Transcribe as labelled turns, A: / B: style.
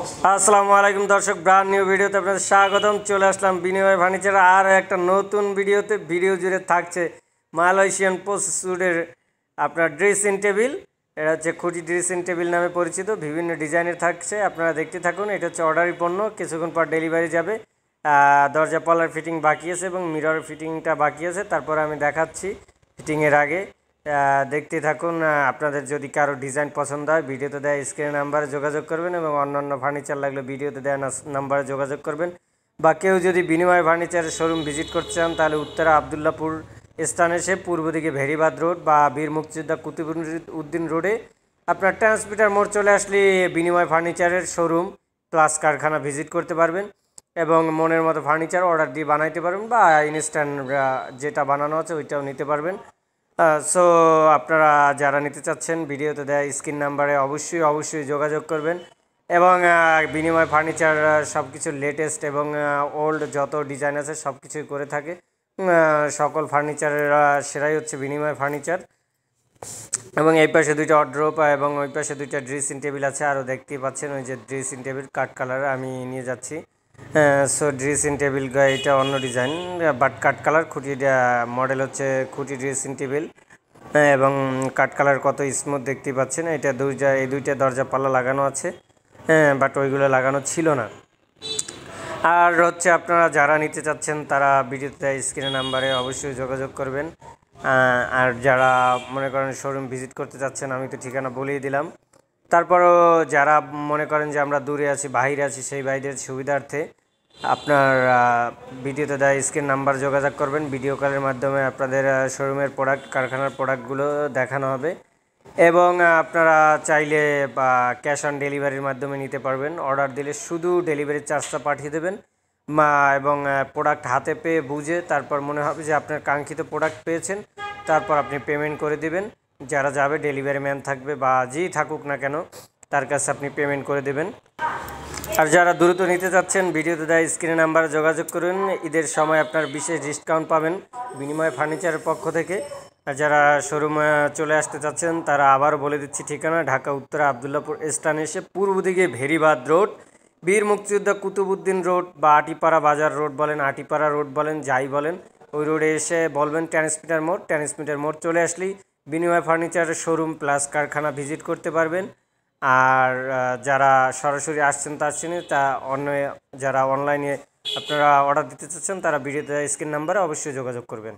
A: আসসালামু আলাইকুম দর্শক, ব্র্যান্ড নিউ ভিডিওতে আপনাদের স্বাগতম। চলে আসলাম বিনিময় ফার্নিচার আর একটা নতুন ভিডিওতে। ভিডিও জুড়ে থাকছে মালয়েশিয়ান পোস্টউডের আপনার ড্রেসিং টেবিল। এটা হচ্ছে খুঁটি ড্রেসিং টেবিল নামে পরিচিত, বিভিন্ন ডিজাইনের থাকছে। আপনারা দেখতে থাকুন। এটা হচ্ছে অর্ডারি পণ্য, কিছুক্ষণ পর ডেলিভারি যাবে। দরজা পাল্লার ফিটিং বাকি আছে এবং মিরর ফিটিংটা বাকি আছে, তারপর আমি দেখাচ্ছি ফিটিংয়ের আগে। দেখতে থাকুন। আপনাদের যদি কারো ডিজাইন পছন্দ হয় ভিডিওতে দেয় স্ক্রিনে নাম্বারে যোগাযোগ করবেন এবং অন্যান্য ফার্নিচার লাগলে ভিডিওতে দেওয়া নাম্বারে যোগাযোগ করবেন। বা কেউ যদি বিনিময় ফার্নিচারের শোরুম ভিজিট করতে চান তাহলে উত্তরা আবদুল্লাপুর স্থান এসে পূর্ব দিকে ভেরিবাদ রোড বা বীর মুক্তিযোদ্ধা কুতুবউদ্দিন রোডে আপনার ট্রান্সমিটার মোড় চলে আসলে বিনিময় ফার্নিচারের শোরুম প্লাস কারখানা ভিজিট করতে পারবেন এবং মনের মতো ফার্নিচার অর্ডার দিয়ে বানাইতে পারবেন বা ইনস্ট্যান্ট যেটা বানানো আছে ওইটাও নিতে পারবেন। সো আপনারা যারা নিতে চাচ্ছেন ভিডিওতে দেয় স্ক্রিন নাম্বারে অবশ্যই যোগাযোগ করবেন এবং বিনিময় ফার্নিচার সব কিছু লেটেস্ট এবং ওল্ড যত ডিজাইন আছে সব কিছুই করে থাকে। সকল ফার্নিচারের সেরাই হচ্ছে বিনিময় ফার্নিচার। এবং এই পাশে দুইটা ওয়ারড্রোব এবং ওই পাশে দুইটা ড্রেসিং টেবিল আছে। আরও দেখতেই পাচ্ছেন ওই যে ড্রেসিং টেবিল কাট কালার আমি নিয়ে যাচ্ছি। সো ড্রেসিং টেবিল এটা অন্য ডিজাইন বাট কাট কালার। খুঁটিটা মডেল হচ্ছে খুঁটি ড্রেসিং টেবিল এবং কাট কালার কত স্মুথ দেখতেই পাচ্ছেন। এটা এই দুইটা দরজা পাল্লা লাগানো আছে, বাট ওইগুলো লাগানো ছিল না। আর হচ্ছে আপনারা যারা নিতে চাচ্ছেন তারা ভিডিওতে স্ক্রিনে নাম্বারে অবশ্যই যোগাযোগ করবেন। আর যারা মনে করেন শোরুম ভিজিট করতে চাচ্ছেন আমি তো ঠিকানা বলেই দিলাম। তারপরও যারা মনে করেন যে আমরা দূরে আছি, বাইরে আছি, সেই বাইরের সুবিধার্থে আপনার ভিডিওতে দেয় স্ক্রিন নাম্বার যোগাযোগ করবেন। ভিডিও কলের মাধ্যমে আপনাদের শোরুমের প্রোডাক্ট, কারখানার প্রোডাক্টগুলো দেখানো হবে এবং আপনারা চাইলে বা ক্যাশ অন ডেলিভারির মাধ্যমে নিতে পারবেন। অর্ডার দিলে শুধু ডেলিভারির চার্জটা পাঠিয়ে দেবেন এবং প্রোডাক্ট হাতে পেয়ে বুঝে তারপর মনে হবে যে আপনার কাঙ্ক্ষিত প্রোডাক্ট পেয়েছেন, তারপর আপনি পেমেন্ট করে দেবেন। যারা যাবে ডেলিভারি ম্যান থাকবে বা যেই থাকুক না কেন তার কাছে আপনি পেমেন্ট করে দেবেন। আর যারা দ্রুত নিতে চাচ্ছেন ভিডিওতে দেয় স্ক্রিনে নাম্বারে যোগাযোগ করুন। ঈদের সময় আপনার বিশেষ ডিসকাউন্ট পাবেন বিনিময় ফার্নিচারের পক্ষ থেকে। আর যারা শোরুমে চলে আসতে চাচ্ছেন তারা আবার বলে দিচ্ছি ঠিকানা, ঢাকা উত্তরা আবদুল্লাপুর স্থানে এসে পূর্ব দিকে ভেরিবাদ রোড, বীর মুক্তিযোদ্ধা কুতুবউদ্দিন রোড বা আটিপাড়া বাজার রোড বলেন, আটিপাড়া রোড বলেন, যাই বলেন, ওই রোডে এসে বলবেন ট্রান্সমিটার মোড় চলে আসলেই বিনিময় ফার্নিচারের শোরুম প্লাস কারখানা ভিজিট করতে পারবেন। আর যারা সরাসরি আসছেন তার তা যারা অনলাইনে আপনারা অর্ডার দিতে চাচ্ছেন তারা ভিডিওতে স্ক্রিন নাম্বারে অবশ্যই যোগাযোগ করবেন।